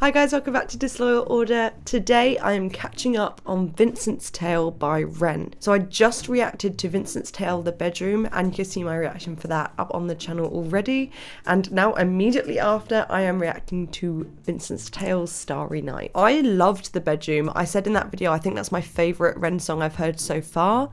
Hi guys, welcome back to Disloyal Order. Today I am catching up on Vincent's Tale by Ren. So I just reacted to Vincent's Tale, The Bedroom, and you can see my reaction for that up on the channel already. And now immediately after, I am reacting to Vincent's Tale's Starry Night. I loved The Bedroom. I said in that video, I think that's my favourite Ren song I've heard so far.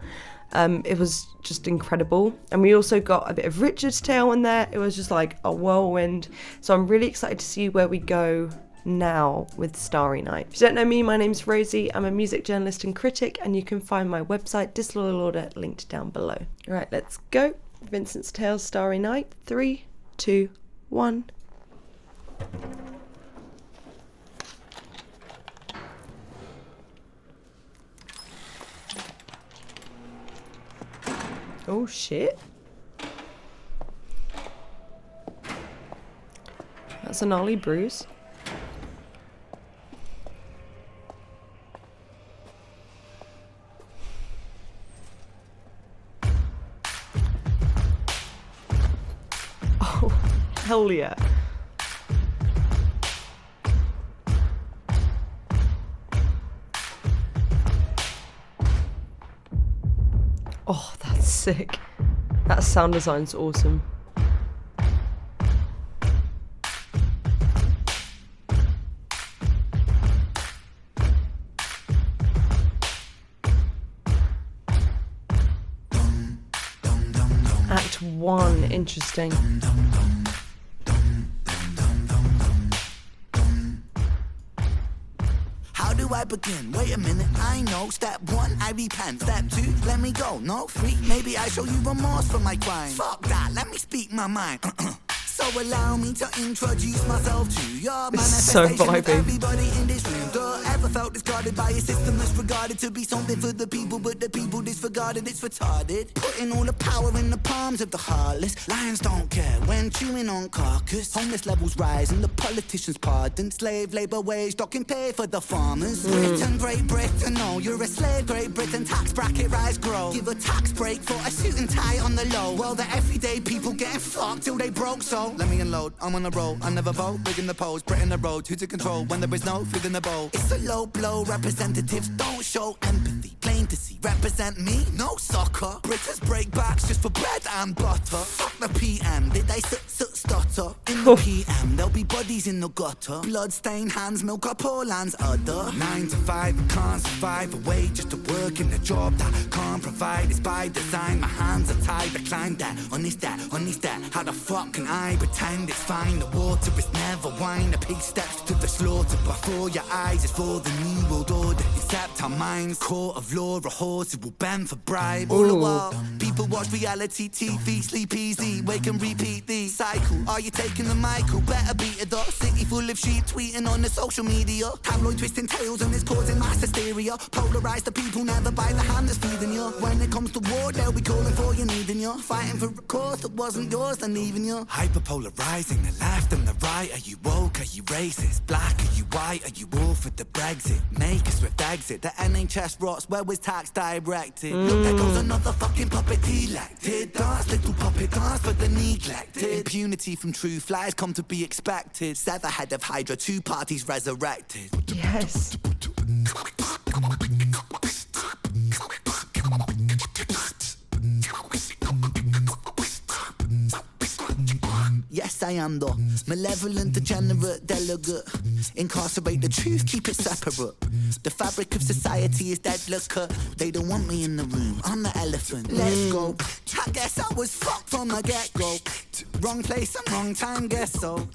It was just incredible. And we also got a bit of Richard's Tale in there. It was just like a whirlwind. So I'm really excited to see where we go now with Starry Night. If you don't know me, my name's Rosie. I'm a music journalist and critic, and you can find my website Disloyal Order linked down below. Alright, let's go. Vincent's Tale, Starry Night. 3, 2, 1. Oh shit. That's a gnarly bruise. Oh, hell yeah. Oh, that's sick. That sound design's awesome. Act 1, interesting. How do I begin? Wait a minute, I know. Step 1, I repent. Step 2, let me go. No, 3, maybe I show you remorse for my crime. Fuck that, let me speak my mind. So allow me to introduce myself to your manifestation so of everybody in this room. Ever felt discarded by a system that's regarded to be something for the people, but the people disregarded, it's retarded. Putting all the power in the palms of the heartless. Lions don't care when chewing on carcass. Homeless levels rise and the politicians pardon. Slave labour wage docking pay for the farmers. Britain, Great Britain, no, you're a slave. Great Britain, tax bracket rise, grow. Give a tax break for a suit and tie on the low. Well, the everyday people getting fucked till they broke, so let me unload, I'm on a roll, I never vote, big in the polls, Britain the road, who to control when there is no food in the bowl. It's a low blow, representatives don't show empathy, plain to see, represent me, no soccer. Britons break backs just for bread and butter. Fuck the PM, did they stutter? In the PM, there'll be bodies in the gutter. Blood-stained hands, milk up all lands, other. 9 to 5, I can't survive, away just to work in a job that can't provide. It's by design, my hands are tied, I climb that, on this that, how the fuck can I pretend it's fine? The water is never wine. The pig steps to the slaughter. Before your eyes is for the new world order. Except our minds, court of law, a horse who will bend for bribe. All the while, people watch reality TV, sleep easy, wake and repeat the cycle. Are you taking the Michael? Better beat it up. City full of sheep tweeting on the social media. Tabloid twisting tails and it's causing mass hysteria. Polarise the people, never by the hand that's feeding you. When it comes to war, they'll be calling for you, needing you. Fighting for a cause that wasn't yours, then leaving you. Hyperpolarizing the left and the right. Are you woke? Are you racist? Black? Are you white? Are you all for the Brexit? Make a swift exit. The NHS rots. Where was tax directed? Look, there goes another fucking puppet elected. Dance, little puppet dance for the neglected. Impunity from true flies come to be expected. Sever head of Hydra, 2 parties resurrected. Yes. Yes, I am the malevolent, degenerate delegate. Incarcerate the truth, keep it separate. The fabric of society is deadlier. They don't want me in the room, I'm the elephant. Let's go. I guess I was fucked from the get-go. Wrong place and wrong time, guess so.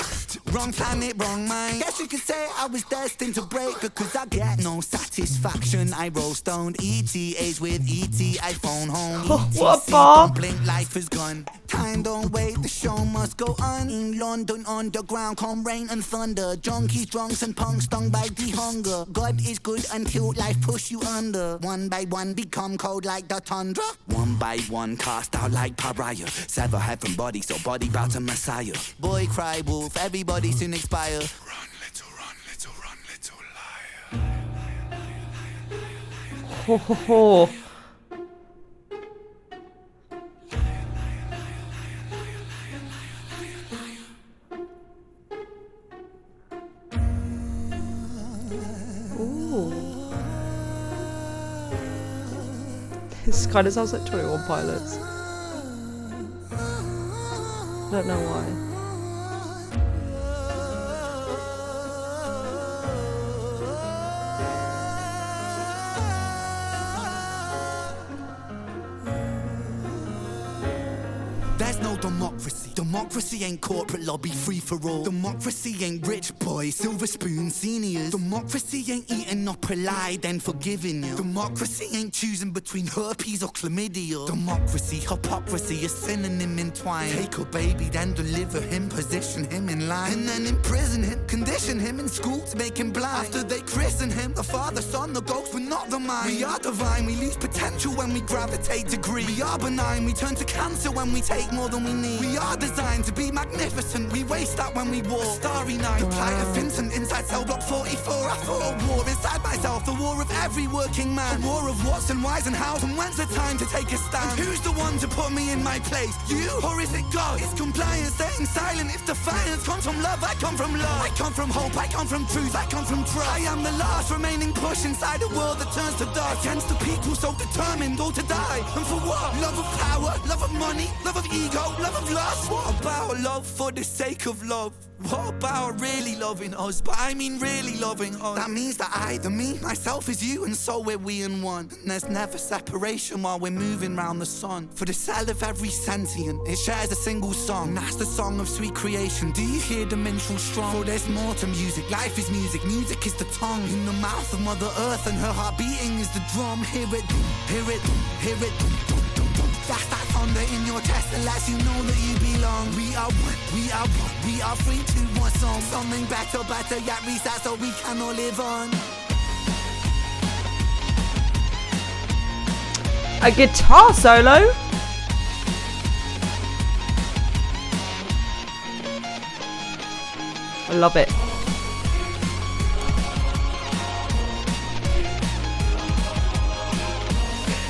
Wrong planet, wrong mind. Guess you could say I was destined to break, because I get no satisfaction. I roll stoned, ETAs with ET, I phone home. What a bar? Blink, life is gone. Time don't wait, the show must go on. In London underground, come rain and thunder. Junkies, drunks and punks stung by the hunger. God is good until life push you under. One by one become cold like the tundra. One by one cast out like pariah. Sever heaven body, so body bow to Messiah. Boy cry wolf, everybody soon expire. Run, little liar. Ho ho ho. Ooh. This kind of sounds like 21 Pilots. I don't know why. There's no democracy. Democracy ain't corporate lobby free for all. Democracy ain't rich boys, silver spoon seniors. Democracy ain't eating up a lie then forgiving you. Democracy ain't choosing between herpes or chlamydia. Democracy, hypocrisy, a synonym entwined. Take a baby, then deliver him, position him in line, and then imprison him, condition him in school to make him blind. After they christen him, the Father, Son, the ghost, we're not the mind. We are divine, we lose potential when we gravitate to greed. We are benign, we turn to cancer when we take more than we need. We are designed to be magnificent, we waste that when we walk. A starry night, the plight of Vincent inside cell block 44. I fought a war inside myself, the war of every working man. A war of what's and why's and how's, and when's the time to take a stand? And who's the one to put me in my place? You, or is it God? It's compliance, staying silent. If defiance comes from love, I come from love. I come from hope, I come from truth, I come from trust. I am the last remaining push inside a world that turns to dust. Against the people so determined, all to die. And for what? Love of power, love of money, love of ego, love of lust. What about love for the sake of love? What about really loving us? But I mean really loving us. That means that I, the me, myself is you, and so we're we in one. And there's never separation while we're moving round the sun. For the cell of every sentient, it shares a single song. And that's the song of sweet creation. Do you hear the minstrel strong? For there's more to music. Life is music, music is the tongue. In the mouth of Mother Earth, and her heart beating is the drum. Hear it, hear it, hear it. That's that thunder in your chest that lets you know that you belong. We are one, we are one, we are free to one song. Something better, better yet reset so we can all live on. A guitar solo? I love it.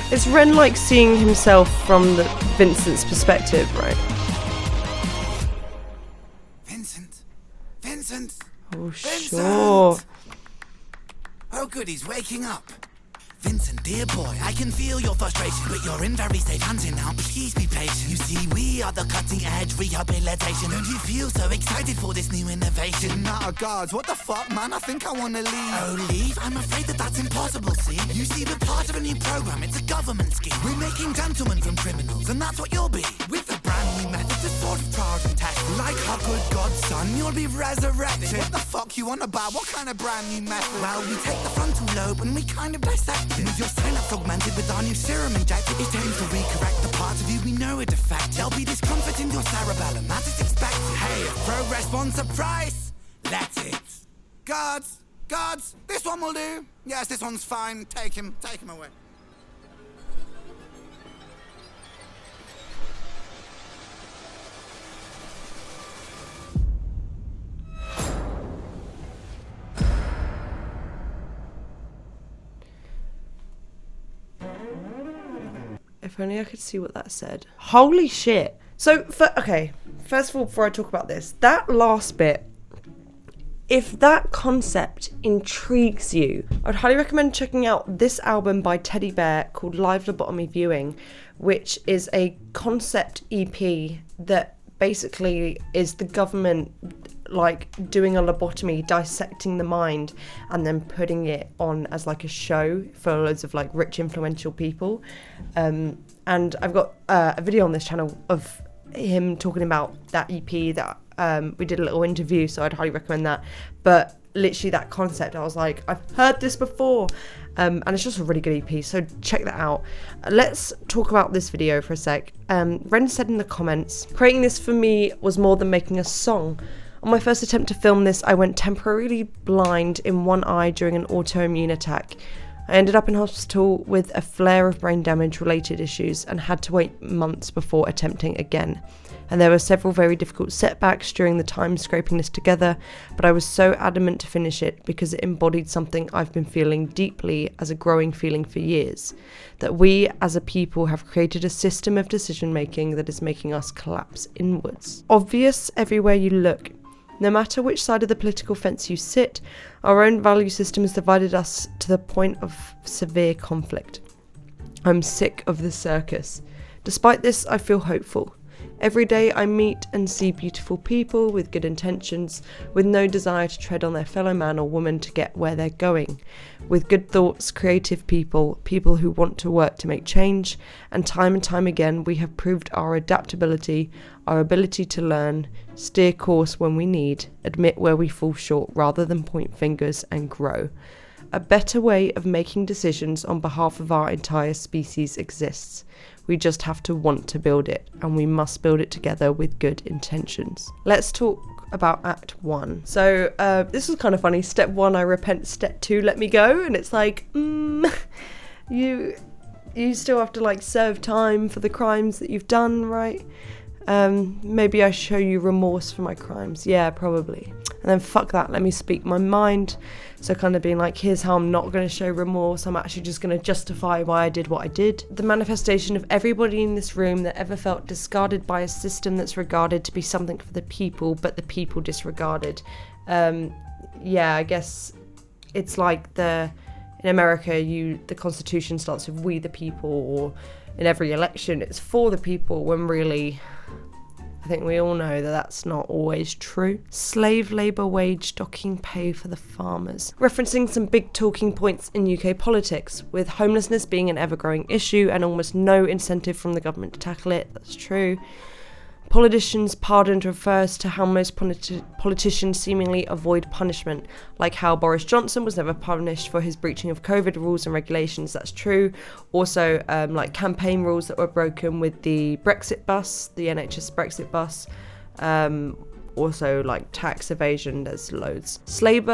It's Ren like seeing himself from the Vincent's perspective, right? Vincent! Vincent! Oh, Vincent! sure. Oh good, he's waking up. Vincent, dear boy, I can feel your frustration, but you're in very safe hands here now, please be patient. You see, we are the cutting edge rehabilitation. Don't you feel so excited for this new innovation? Not a guards, what the fuck, man, I think I wanna leave. Oh, leave? I'm afraid that that's impossible, see? You see, we're part of a new program, it's a government scheme. We're making gentlemen from criminals, and that's what you'll be. With a brand new method to sort of trials and tests. Like our good God's son, you'll be resurrected. What the fuck you on about? What kind of brand new method? Well, we take the frontal lobe and we kind of dissect it. With your synapse augmented with our new serum injected, it aims to recorrect the parts of you we know are defect. There'll be discomfort in your cerebellum, that is expected. Hey, if progress wants a price, let it. Guards, this one will do. Yes, this one's fine. Take him away. If only I could see what that said. Holy shit. So, first of all, before I talk about this, that last bit, if that concept intrigues you, I'd highly recommend checking out this album by Teddy Bear called Live Lobotomy Viewing, which is a concept EP that basically is the government like doing a lobotomy, dissecting the mind and then putting it on as like a show for loads of like rich influential people, and I've got a video on this channel of him talking about that EP that we did a little interview, so I'd highly recommend that. But literally that concept, I was like, I've heard this before, and it's just a really good EP, so check that out. Let's talk about this video for a sec. Ren said in the comments, creating this for me was more than making a song. On my first attempt to film this, I went temporarily blind in one eye during an autoimmune attack. I ended up in hospital with a flare of brain damage related issues and had to wait months before attempting again. And there were several very difficult setbacks during the time scraping this together, but I was so adamant to finish it because it embodied something I've been feeling deeply as a growing feeling for years, that we as a people have created a system of decision making that is making us collapse inwards. Obvious everywhere you look. No matter which side of the political fence you sit, our own value system has divided us to the point of severe conflict. I'm sick of the circus. Despite this, I feel hopeful. Every day I meet and see beautiful people with good intentions, with no desire to tread on their fellow man or woman to get where they're going. With good thoughts, creative people, people who want to work to make change, and time again we have proved our adaptability, our ability to learn, steer course when we need, admit where we fall short rather than point fingers and grow. A better way of making decisions on behalf of our entire species exists. We just have to want to build it, and we must build it together with good intentions. Let's talk about Act 1. So this is kind of funny. Step 1, I repent. Step 2, let me go. And it's like, you still have to like serve time for the crimes that you've done, right? Maybe I show you remorse for my crimes. Yeah, probably. And then fuck that, let me speak my mind. So kind of being like, here's how I'm not going to show remorse. I'm actually just going to justify why I did what I did. The manifestation of everybody in this room that ever felt discarded by a system that's regarded to be something for the people, but the people disregarded. Yeah, I guess it's like in America, the Constitution starts with we the people, or in every election it's for the people, when really I think we all know that that's not always true. Slave labour wage docking pay for the farmers. Referencing some big talking points in UK politics, with homelessness being an ever-growing issue and almost no incentive from the government to tackle it. That's true. Politicians pardoned refers to how most politicians seemingly avoid punishment, like how Boris Johnson was never punished for his breaching of COVID rules and regulations. That's true. Also, like campaign rules that were broken with the Brexit bus, the NHS Brexit bus. Also, like tax evasion, there's loads. Slave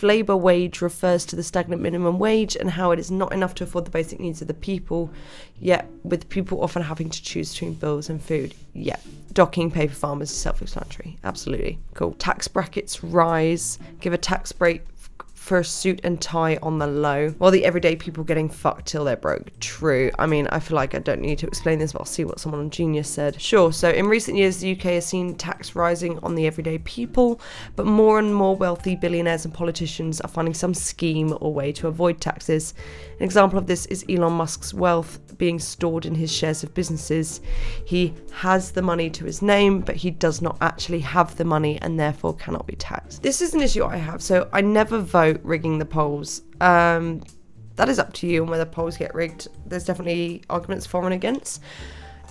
labour wage refers to the stagnant minimum wage and how it is not enough to afford the basic needs of the people, yet with people often having to choose between bills and food. Yeah, docking pay for farmers is self-explanatory. Absolutely. Cool. Tax brackets rise, give a tax break for a suit and tie on the low, while the everyday people getting fucked till they're broke. True. I mean, I feel like I don't need to explain this, but I'll see what someone on Genius said. Sure, so in recent years, the UK has seen tax rising on the everyday people, but more and more wealthy billionaires and politicians are finding some scheme or way to avoid taxes. An example of this is Elon Musk's wealth being stored in his shares of businesses. He has the money to his name, but he does not actually have the money and therefore cannot be taxed. This is an issue I have, so I never vote rigging the polls. That is up to you on whether polls get rigged. There's definitely arguments for and against.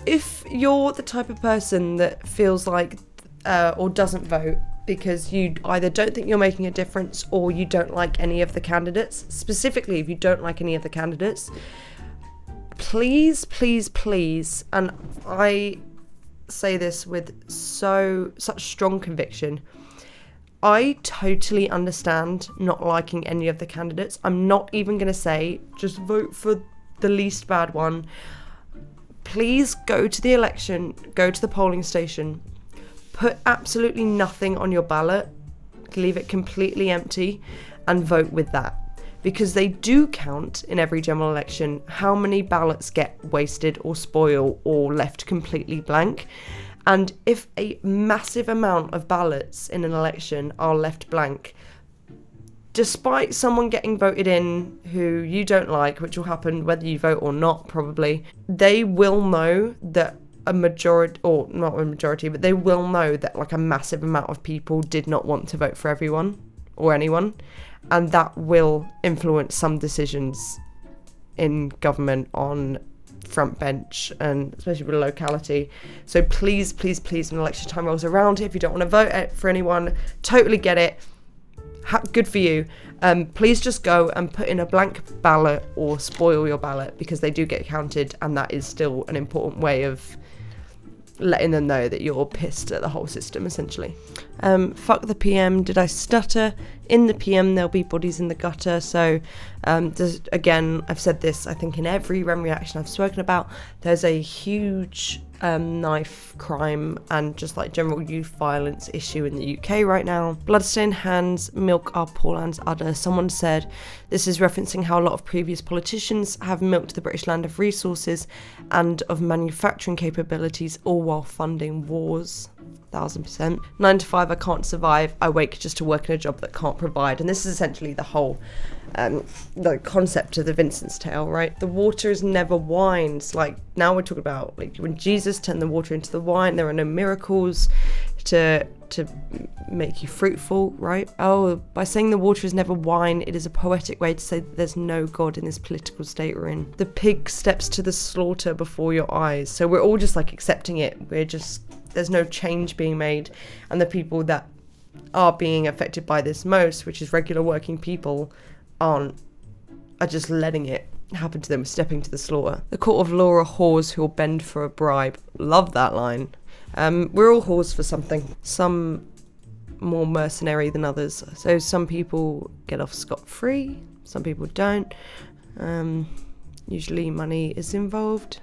If you're the type of person that feels like or doesn't vote because you either don't think you're making a difference or you don't like any of the candidates, specifically if you don't like any of the candidates, please, and I say this with such strong conviction, I totally understand not liking any of the candidates. I'm not even going to say just vote for the least bad one. Please go to the election, go to the polling station, put absolutely nothing on your ballot, leave it completely empty, and vote with that. Because they do count in every general election how many ballots get wasted or spoiled or left completely blank. And if a massive amount of ballots in an election are left blank, despite someone getting voted in who you don't like, which will happen whether you vote or not probably, they will know that a majority, or not a majority, but they will know that like a massive amount of people did not want to vote for everyone or anyone. And that will influence some decisions in government on front bench, and especially with locality. So please, when election time rolls around, if you don't want to vote for anyone, totally get it. Good for you. Please just go and put in a blank ballot or spoil your ballot, because they do get counted, and that is still an important way of letting them know that you're pissed at the whole system, essentially. Fuck the PM. Did I stutter? In the PM, there'll be bodies in the gutter. So, again, I've said this, I think, in every REM reaction I've spoken about. There's a huge knife crime and just like general youth violence issue in the UK right now. Bloodstained hands, milk our poor land's udder. Someone said this is referencing how a lot of previous politicians have milked the British land of resources and of manufacturing capabilities, all while funding wars. 1,000%. 9 to 5, I can't survive. I wake just to work in a job that can't provide. And this is essentially the whole the concept of the Vincent's tale, right? The water is never wine. It's like, now we're talking about like when Jesus turned the water into the wine, there are no miracles to make you fruitful, right? Oh, by saying the water is never wine, it is a poetic way to say that there's no God in this political state we're in. The pig steps to the slaughter before your eyes. So we're all just like accepting it. There's no change being made. And the people that are being affected by this most, which is regular working people, are just letting it happen to them, stepping to the slaughter. The court of law are whores who'll bend for a bribe. Love that line. We're all whores for something. Some more mercenary than others. So some people get off scot-free, some people don't. Usually money is involved.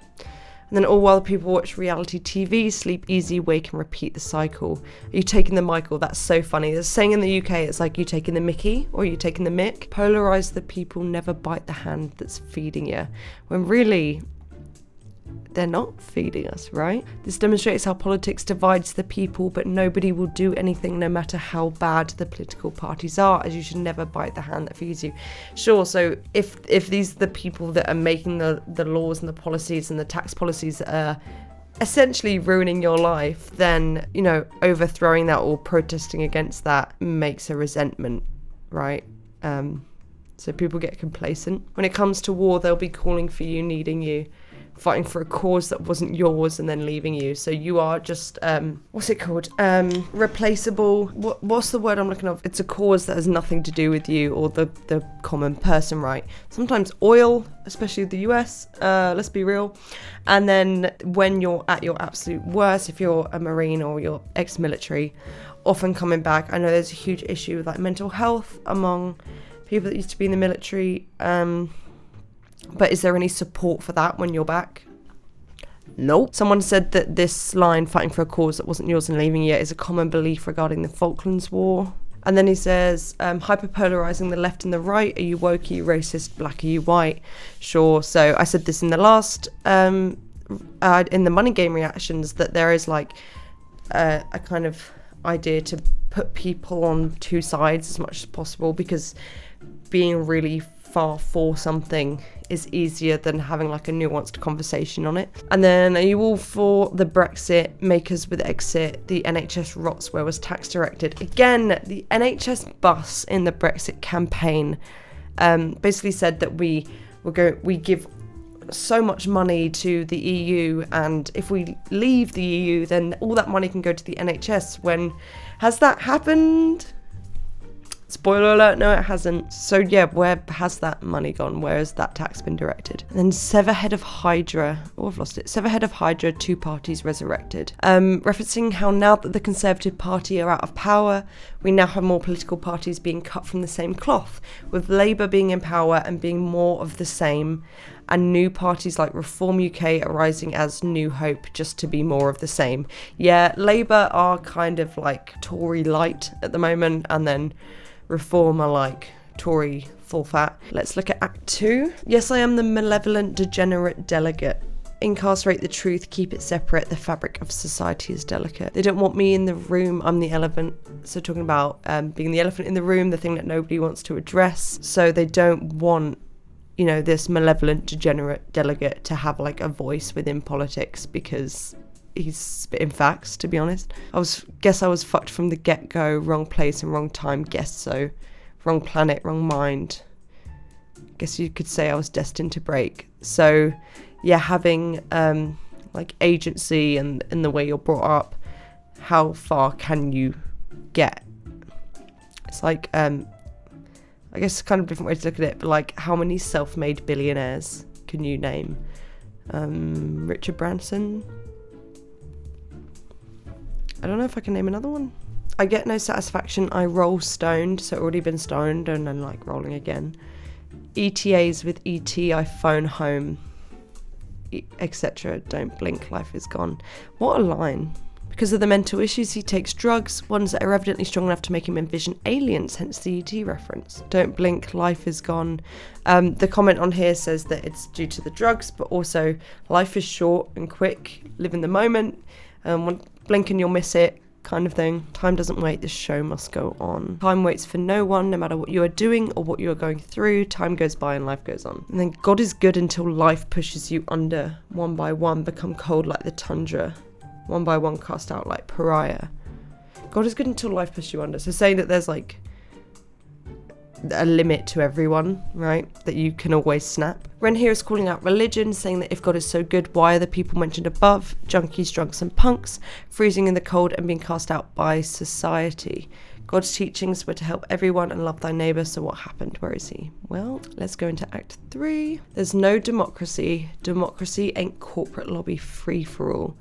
And then all while people watch reality TV, sleep easy, wake and repeat the cycle. Are you taking the Michael? That's so funny. There's a saying in the UK, it's like, you taking the Mickey or you taking the Mick? Polarise the people, never bite the hand that's feeding you. When really, they're not feeding us, right? This demonstrates how politics divides the people, but nobody will do anything no matter how bad the political parties are, as you should never bite the hand that feeds you. Sure, so if these are the people that are making the laws and the policies and the tax policies that are essentially ruining your life, then, you know, overthrowing that or protesting against that makes a resentment, right? So people get complacent. When it comes to war, they'll be calling for you, needing you, fighting for a cause that wasn't yours and then leaving you. So you are just, what's it called? Replaceable. What's the word I'm looking for? It's a cause that has nothing to do with you or the common person, right? Sometimes oil, especially the US, let's be real. And then when you're at your absolute worst, if you're a Marine or you're ex-military, often coming back, I know there's a huge issue with like mental health among people that used to be in the military. But is there any support for that when you're back? Nope. Someone said that this line, fighting for a cause that wasn't yours and leaving you, is a common belief regarding the Falklands War. And then he says, hyperpolarizing the left and the right. Are you woke? Are you racist? Black? Are you white? Sure. So I said this in the last, in the Money Game reactions, that there is like a kind of idea to put people on two sides as much as possible, because being really far for something is easier than having like a nuanced conversation on it. And then, are you all for the Brexit, makers with exit, the NHS rots where was tax directed? Again, the NHS bus in the Brexit campaign basically said that we give so much money to the EU, and if we leave the EU then all that money can go to the NHS. When has that happened? Spoiler alert, no it hasn't. So yeah, where has that money gone? Where has that tax been directed? And then sever head of Hydra. Oh, I've lost it. Sever head of Hydra, two parties resurrected. Referencing how now that the Conservative Party are out of power, we now have more political parties being cut from the same cloth, with Labour being in power and being more of the same, and new parties like Reform UK arising as New Hope, just to be more of the same. Yeah, Labour are kind of like Tory light at the moment, and then Reform are like Tory full fat. Let's look at Act 2. Yes, I am the malevolent, degenerate delegate. Incarcerate the truth, keep it separate. The fabric of society is delicate. They don't want me in the room, I'm the elephant. So talking about being the elephant in the room, the thing that nobody wants to address. So they don't want, you know, this malevolent, degenerate delegate to have like a voice within politics, because he's spitting facts, to be honest. I was fucked from the get-go. Wrong place and wrong time, guess so. Wrong planet, wrong mind. Guess you could say I was destined to break. So yeah, having like agency and the way you're brought up, how far can you get? It's like I guess kind of different way to look at it, but like, how many self-made billionaires can you name? Richard Branson? I don't know if I can name another one. I get no satisfaction. I roll stoned, so already been stoned and then like rolling again. ETAs with ET, I phone home, etc. Don't blink, life is gone. What a line. Because of the mental issues, he takes drugs, ones that are evidently strong enough to make him envision aliens, hence the ET reference. Don't blink, life is gone. The comment on here says that it's due to the drugs, but also life is short and quick, live in the moment. Blink and you'll miss it. kind of thing. Time doesn't wait, the show must go on. Time waits for no one, no matter what you are doing or what you are going through. Time goes by and life goes on. And then God is good until life pushes you under. One by one, become cold like the tundra. One by one, cast out like pariah. God is good until life pushes you under. So saying that there's like a limit to everyone, right? That you can always snap. Ren here is calling out religion, saying that if God is so good, why are the people mentioned above, junkies, drunks and punks, freezing in the cold and being cast out by society? God's teachings were to help everyone and love thy neighbour, so what happened? Where is he? Well, let's go into Act 3. There's no democracy. Democracy ain't corporate lobby free-for-all.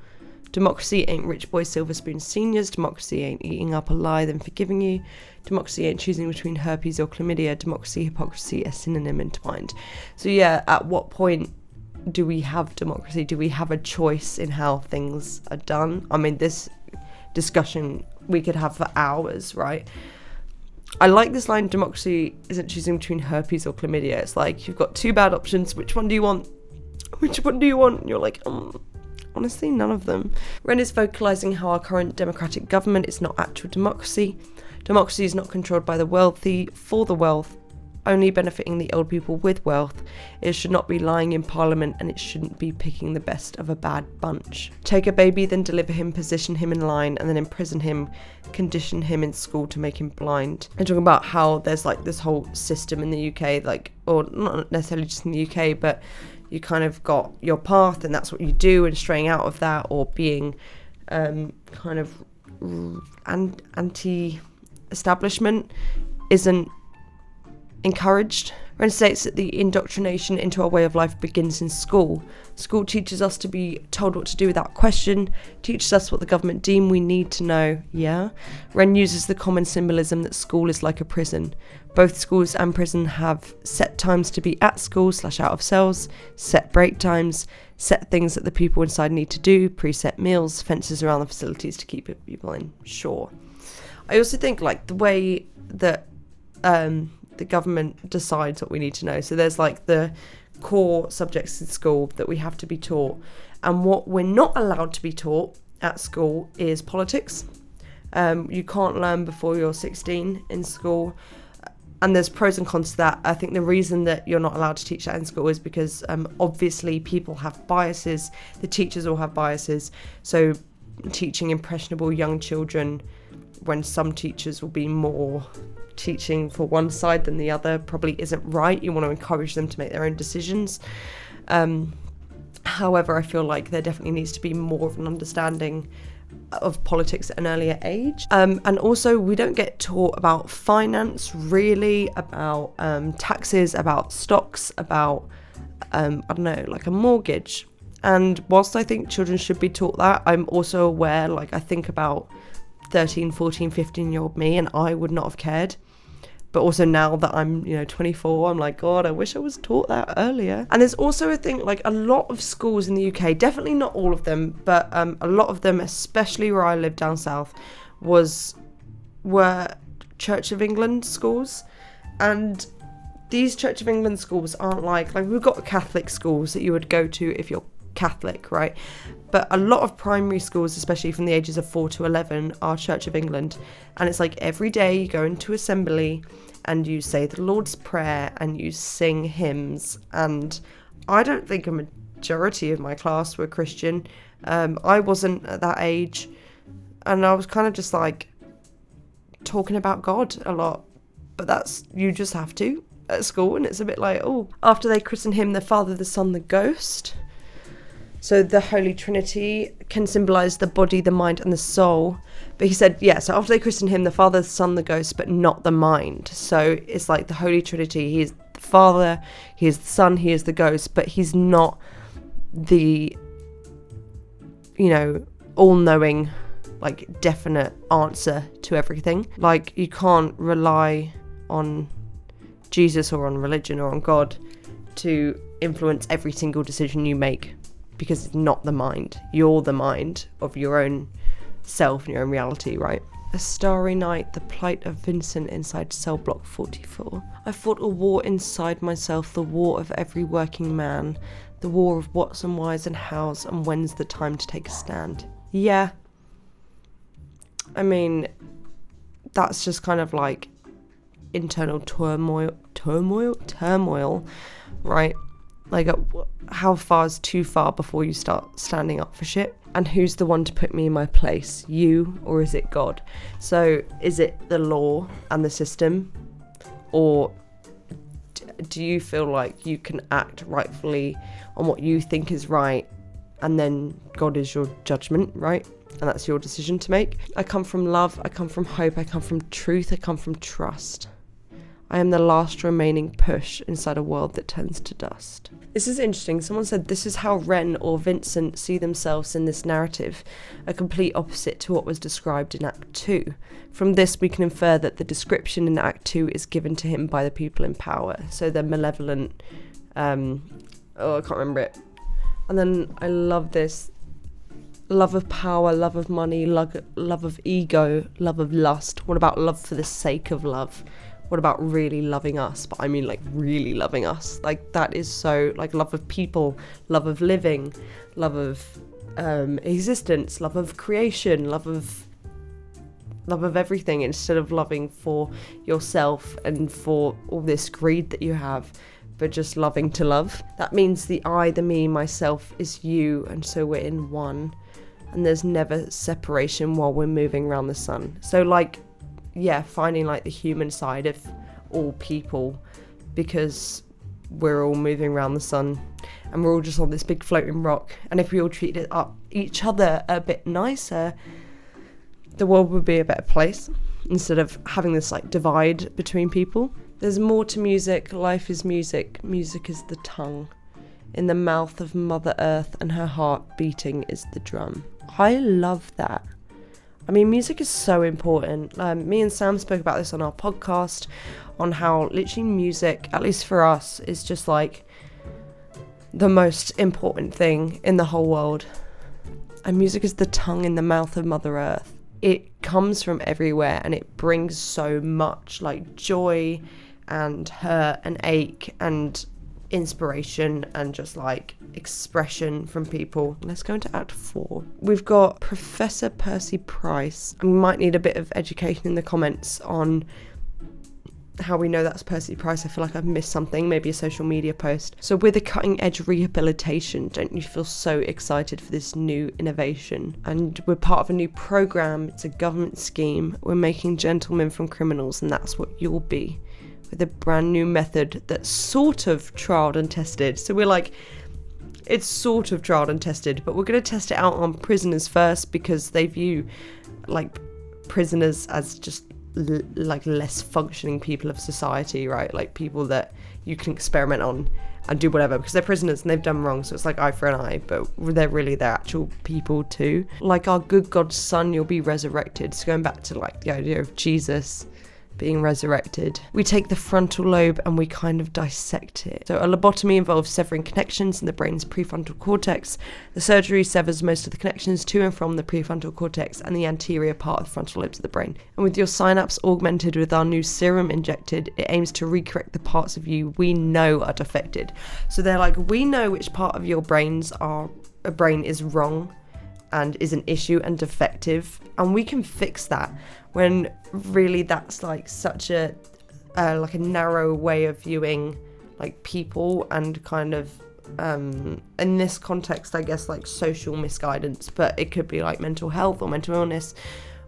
Democracy ain't rich boy silver spoon seniors. Democracy ain't eating up a lie then forgiving you. Democracy ain't choosing between herpes or chlamydia. Democracy, hypocrisy, a synonym entwined. So yeah, at what point do we have democracy? Do we have a choice in how things are done? I mean, this discussion we could have for hours, right? I like this line, democracy isn't choosing between herpes or chlamydia. It's like, you've got two bad options. Which one do you want? Which one do you want? And you're like, honestly, none of them. Ren is vocalising how our current democratic government is not actual democracy. Democracy is not controlled by the wealthy for the wealth, only benefiting the old people with wealth. It should not be lying in parliament, and it shouldn't be picking the best of a bad bunch. Take a baby, then deliver him, position him in line, and then imprison him, condition him in school to make him blind. And talking about how there's like this whole system in the UK, like, or not necessarily just in the UK, but you kind of got your path and that's what you do, and straying out of that or being kind of anti-establishment isn't encouraged. Ren states that the indoctrination into our way of life begins in school. School teaches us to be told what to do without question, teaches us what the government deem we need to know, yeah? Ren uses the common symbolism that school is like a prison. Both schools and prison have set times to be at school / out of cells, set break times, set things that the people inside need to do, preset meals, fences around the facilities to keep people in. Sure. I also think like the way that the government decides what we need to know. So there's like the core subjects in school that we have to be taught. And what we're not allowed to be taught at school is politics. You can't learn before you're 16 in school. And there's pros and cons to that. I think the reason that you're not allowed to teach that in school is because obviously people have biases. The teachers all have biases. So teaching impressionable young children, when some teachers will be more teaching for one side than the other, probably isn't right. You want to encourage them to make their own decisions. However, I feel like there definitely needs to be more of an understanding of politics at an earlier age. And also, we don't get taught about finance, really, about taxes, about stocks, about, I don't know, like a mortgage. And whilst I think children should be taught that, I'm also aware, like I think about 13, 14, 15-year-old me, and I would not have cared. But also now that I'm, 24, I'm like, God, I wish I was taught that earlier. And there's also a thing, like a lot of schools in the UK, definitely not all of them, but a lot of them, especially where I live down south, were Church of England schools. And these Church of England schools aren't like we've got Catholic schools that you would go to if you're Catholic, right? But a lot of primary schools, especially from the ages of 4 to 11, are Church of England. And it's like every day you go into assembly and you say the Lord's Prayer and you sing hymns. And I don't think a majority of my class were Christian. I wasn't at that age. And I was kind of just like talking about God a lot. But you just have to at school. And it's a bit like, after they christen him, the Father, the Son, the Ghost. So the Holy Trinity can symbolise the body, the mind and the soul. But he said, so after they christened him, the Father, the Son, the Ghost, but not the mind. So it's like the Holy Trinity. He is the Father, he is the Son, he is the Ghost, but he's not the, all-knowing, like, definite answer to everything. Like, you can't rely on Jesus or on religion or on God to influence every single decision you make. Because it's not the mind. You're the mind of your own self and your own reality, right? A starry night, the plight of Vincent inside cell block 44. I fought a war inside myself, the war of every working man, the war of what's and why's and how's and when's the time to take a stand. Yeah. I mean, that's just kind of like internal turmoil, right? Like, how far is too far before you start standing up for shit? And who's the one to put me in my place? You, or is it God? So is it the law and the system? Or do you feel like you can act rightfully on what you think is right, and then God is your judgment, right? And that's your decision to make. I come from love, I come from hope, I come from truth, I come from trust. I am the last remaining push inside a world that turns to dust. This is interesting. Someone said this is how Ren or Vincent see themselves in this narrative, a complete opposite to what was described in Act 2. From this, we can infer that the description in Act 2 is given to him by the people in power. So they're malevolent. I can't remember it. And then I love this. Love of power, love of money, love of ego, love of lust. What about love for the sake of love? What about really loving us? But I mean, like, really loving us. Like, that is so, like, love of people, love of living, love of existence, love of creation, love of everything, instead of loving for yourself and for all this greed that you have, but just loving to love. That means the I, the me, myself is you, and so we're in one. And there's never separation while we're moving around the sun. So, like, yeah, finding like the human side of all people, because we're all moving around the sun and we're all just on this big floating rock, and if we all treated each other a bit nicer, the world would be a better place, instead of having this like divide between people. There's more to music. Life is music. Music is the tongue in the mouth of Mother Earth, and her heart beating is the drum. I love that. I mean, music is so important. Me and Sam spoke about this on our podcast, on how literally music, at least for us, is just like the most important thing in the whole world. And music is the tongue in the mouth of Mother Earth. It comes from everywhere, and it brings so much like joy and hurt and ache and inspiration and just like expression from people. Let's go into Act 4. We've got Professor Percy Price, and we might need a bit of education in the comments on how we know that's Percy Price. I feel like I've missed something, maybe a social media post. So with a cutting edge rehabilitation, don't you feel so excited for this new innovation? And we're part of a new program. It's a government scheme. We're making gentlemen from criminals, and that's what you'll be, with a brand new method that's sort of trialed and tested. So we're like, it's sort of trialed and tested, but we're going to test it out on prisoners first, because they view like prisoners as just like less functioning people of society, right? Like people that you can experiment on and do whatever, because they're prisoners and they've done wrong. So it's like eye for an eye, but they're actual people too. Like our good God's son, you'll be resurrected. So going back to like the idea of Jesus being resurrected, we take the frontal lobe and we kind of dissect it. So a lobotomy involves severing connections in the brain's prefrontal cortex. The surgery severs most of the connections to and from the prefrontal cortex and the anterior part of the frontal lobes of the brain. And with your synapse augmented with our new serum injected, it aims to recorrect the parts of you we know are defected. So they're like, we know which part of your brain is wrong and is an issue and defective, and we can fix that, when really that's like such a like a narrow way of viewing like people, and kind of in this context I guess like social misguidance, but it could be like mental health or mental illness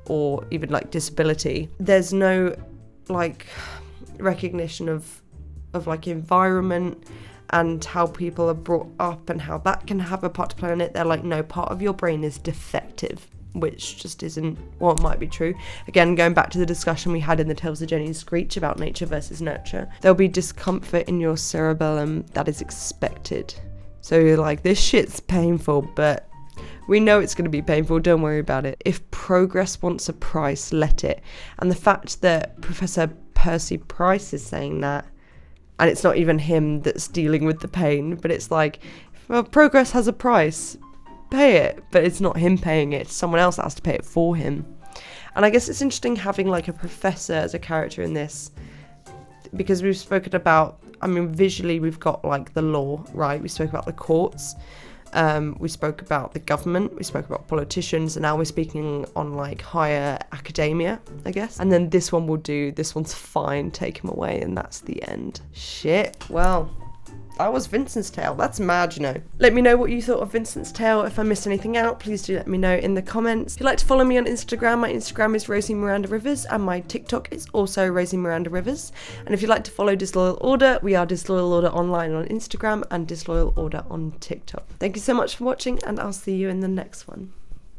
or even like disability. There's no like recognition of like environment and how people are brought up and how that can have a part to play in it. They're like, no, part of your brain is defective, which just isn't what might be true. Again, going back to the discussion we had in the Tales of Jenny and Screech about nature versus nurture, there'll be discomfort in your cerebellum that is expected. So you're like, this shit's painful, but we know it's going to be painful, don't worry about it. If progress wants a price, let it. And the fact that Professor Percy Price is saying that, and it's not even him that's dealing with the pain, but it's like, well, progress has a price, pay it, but it's not him paying it, someone else has to pay it for him. And I guess it's interesting having like a professor as a character in this, because we've spoken about, I mean, visually we've got like the law, right? We spoke about the courts, We spoke about the government, we spoke about politicians, and now we're speaking on like higher academia, I guess. And then this one will do, this one's fine, take him away, and that's the end. Shit. Well, that was Vincent's tale. That's mad, you know. Let me know what you thought of Vincent's tale. If I missed anything out, please do let me know in the comments. If you'd like to follow me on Instagram, my Instagram is Rosie Miranda Rivers, and my TikTok is also Rosie Miranda Rivers. And if you'd like to follow Disloyal Order, we are Disloyal Order online on Instagram and Disloyal Order on TikTok. Thank you so much for watching, and I'll see you in the next one.